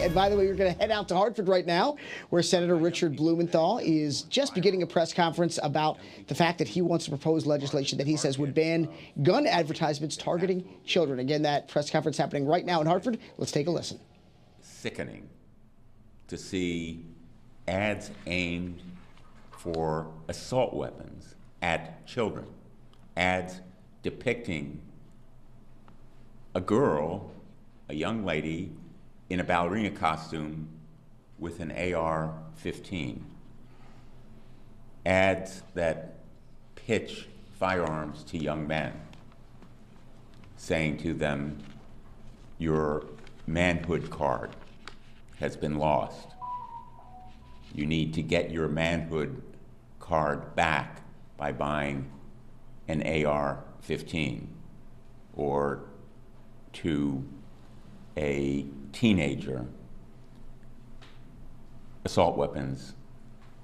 And by the way, we're going to head out to Hartford right now, where Senator Richard Blumenthal is just beginning a press conference about the fact that he wants to propose legislation that he says would ban gun advertisements targeting children. Again, that press conference happening right now in Hartford. Let's take a listen. Sickening to see ads aimed for assault weapons at children, ads depicting a girl, a young lady, in a ballerina costume with an AR-15. Ads that pitch firearms to young men, saying to them, your manhood card has been lost. You need to get your manhood card back by buying an AR-15. Or to a teenager, assault weapons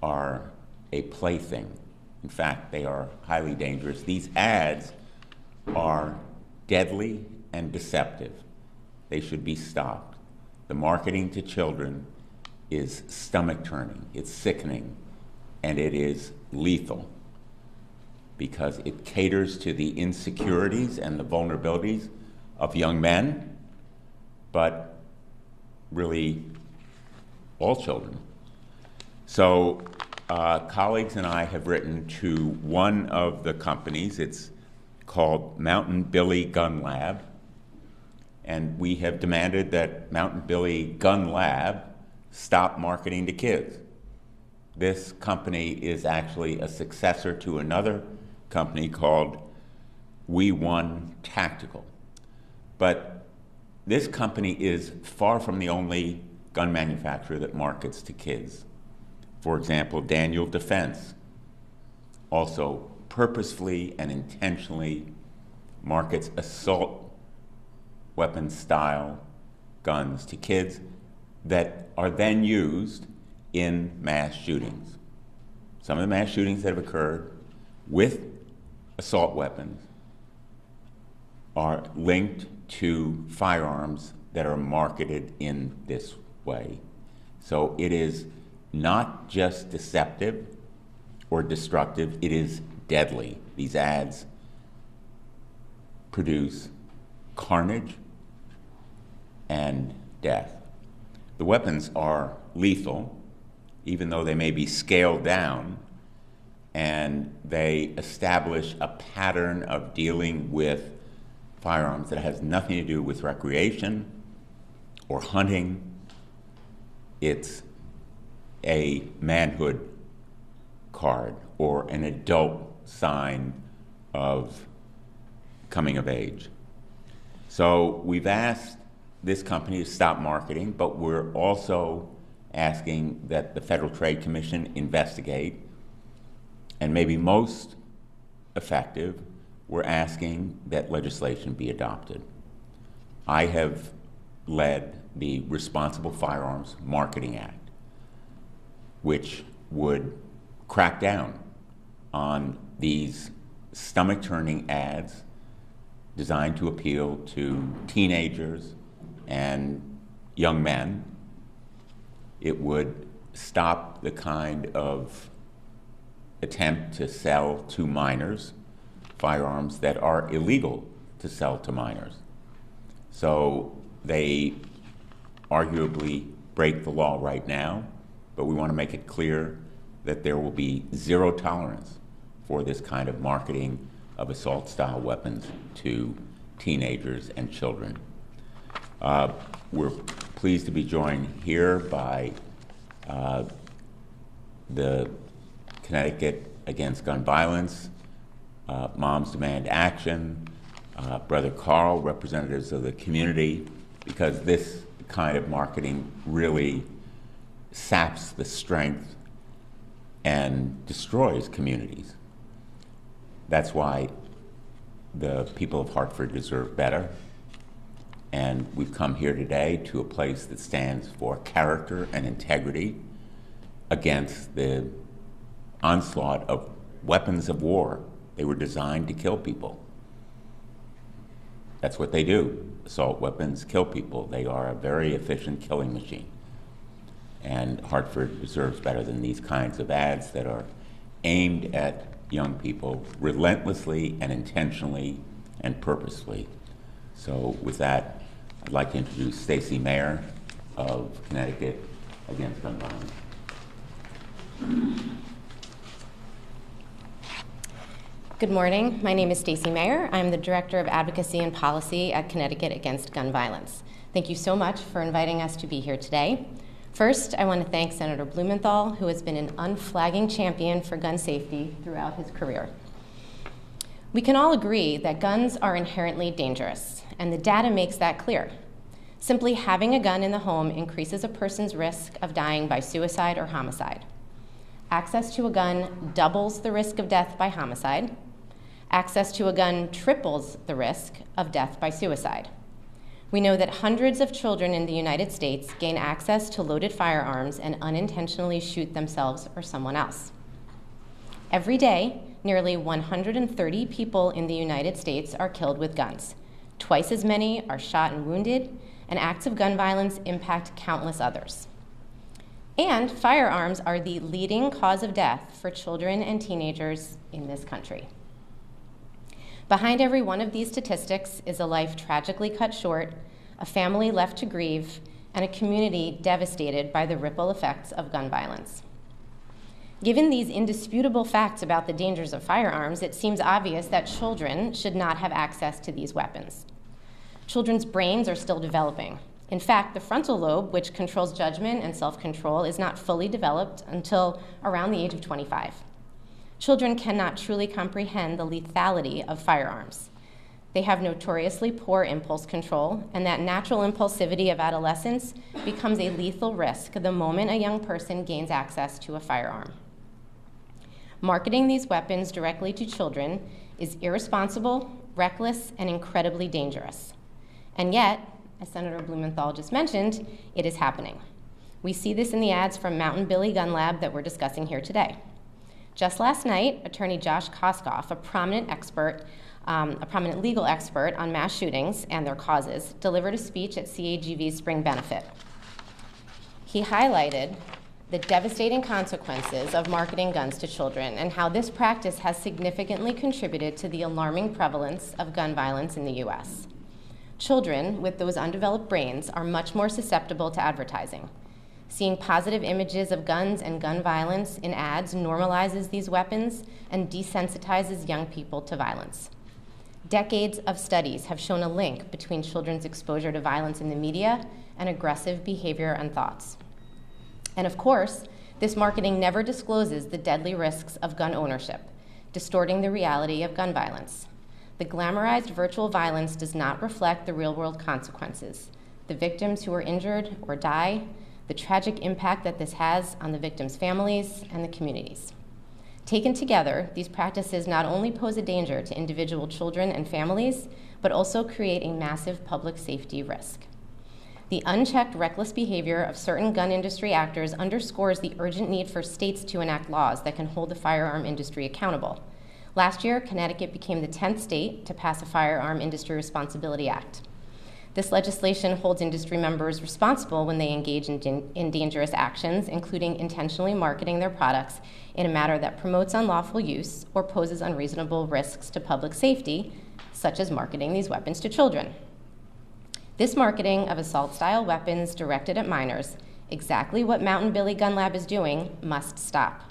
are a plaything. In fact, they are highly dangerous. These ads are deadly and deceptive. They should be stopped. The marketing to children is stomach-turning, it's sickening, and it is lethal because it caters to the insecurities and the vulnerabilities of young men, but really all children. So colleagues and I have written to one of the companies. It's called Mountain Billy Gun Lab, and we have demanded that Mountain Billy Gun Lab stop marketing to kids. This company is actually a successor to another company called We Won Tactical. But this company is far from the only gun manufacturer that markets to kids. For example, Daniel Defense also purposefully and intentionally markets assault weapon style guns to kids that are then used in mass shootings. Some of the mass shootings that have occurred with assault weapons are linked to firearms that are marketed in this way. So it is not just deceptive or destructive, it is deadly. These ads produce carnage and death. The weapons are lethal, even though they may be scaled down, and they establish a pattern of dealing with firearms that has nothing to do with recreation or hunting. It's a manhood card or an adult sign of coming of age. So we've asked this company to stop marketing, but we're also asking that the Federal Trade Commission investigate, and maybe most effective, we're asking that legislation be adopted. I have led the Responsible Firearms Marketing Act, which would crack down on these stomach-turning ads designed to appeal to teenagers and young men. It would stop the kind of attempt to sell to minors firearms that are illegal to sell to minors. So they arguably break the law right now, but we want to make it clear that there will be zero tolerance for this kind of marketing of assault-style weapons to teenagers and children. We're pleased to be joined here by the Connecticut Against Gun Violence, Moms Demand Action, Brother Carl, representatives of the community, because this kind of marketing really saps the strength and destroys communities. That's why the people of Hartford deserve better. And we've come here today to a place that stands for character and integrity against the onslaught of weapons of war. They were designed to kill people. That's what they do. Assault weapons kill people. They are a very efficient killing machine. And Hartford deserves better than these kinds of ads that are aimed at young people relentlessly and intentionally and purposefully. So with that, I'd like to introduce Stacey Mayer of Connecticut Against Gun Violence. Good morning. My name is Stacey Mayer. I'm the Director of Advocacy and Policy at Connecticut Against Gun Violence. Thank you so much for inviting us to be here today. First, I want to thank Senator Blumenthal, who has been an unflagging champion for gun safety throughout his career. We can all agree that guns are inherently dangerous, and the data makes that clear. Simply having a gun in the home increases a person's risk of dying by suicide or homicide. Access to a gun doubles the risk of death by homicide. Access to a gun triples the risk of death by suicide. We know that hundreds of children in the United States gain access to loaded firearms and unintentionally shoot themselves or someone else. Every day, nearly 130 people in the United States are killed with guns. Twice as many are shot and wounded, and acts of gun violence impact countless others. And firearms are the leading cause of death for children and teenagers in this country. Behind every one of these statistics is a life tragically cut short, a family left to grieve, and a community devastated by the ripple effects of gun violence. Given these indisputable facts about the dangers of firearms, it seems obvious that children should not have access to these weapons. Children's brains are still developing. In fact, the frontal lobe, which controls judgment and self-control, is not fully developed until around the age of 25. Children cannot truly comprehend the lethality of firearms. They have notoriously poor impulse control, and that natural impulsivity of adolescence becomes a lethal risk the moment a young person gains access to a firearm. Marketing these weapons directly to children is irresponsible, reckless, and incredibly dangerous. And yet, as Senator Blumenthal just mentioned, it is happening. We see this in the ads from Mountain Billy Gun Lab that we're discussing here today. Just last night, attorney Josh Koskoff, a prominent legal expert on mass shootings and their causes, delivered a speech at CAGV's Spring Benefit. He highlighted the devastating consequences of marketing guns to children and how this practice has significantly contributed to the alarming prevalence of gun violence in the U.S. Children with those undeveloped brains are much more susceptible to advertising. Seeing positive images of guns and gun violence in ads normalizes these weapons and desensitizes young people to violence. Decades of studies have shown a link between children's exposure to violence in the media and aggressive behavior and thoughts. And of course, this marketing never discloses the deadly risks of gun ownership, distorting the reality of gun violence. The glamorized virtual violence does not reflect the real-world consequences, the victims who are injured or die, the tragic impact that this has on the victims' families and the communities. Taken together, these practices not only pose a danger to individual children and families, but also create a massive public safety risk. The unchecked, reckless behavior of certain gun industry actors underscores the urgent need for states to enact laws that can hold the firearm industry accountable. Last year, Connecticut became the 10th state to pass a Firearm Industry Responsibility Act. This legislation holds industry members responsible when they engage in dangerous actions, including intentionally marketing their products in a manner that promotes unlawful use or poses unreasonable risks to public safety, such as marketing these weapons to children. This marketing of assault-style weapons directed at minors, exactly what Mountain Billy Gun Lab is doing, must stop.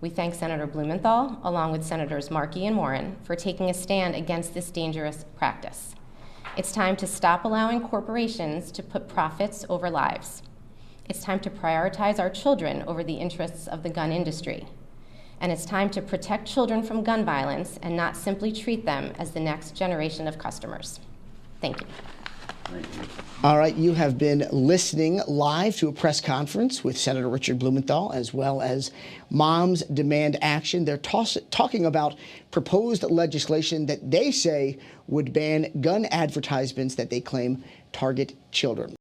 We thank Senator Blumenthal, along with Senators Markey and Warren, for taking a stand against this dangerous practice. It's time to stop allowing corporations to put profits over lives. It's time to prioritize our children over the interests of the gun industry. And it's time to protect children from gun violence and not simply treat them as the next generation of customers. Thank you. All right, you have been listening live to a press conference with Senator Richard Blumenthal, as well as Moms Demand Action. They're talking about proposed legislation that they say would ban gun advertisements that they claim target children.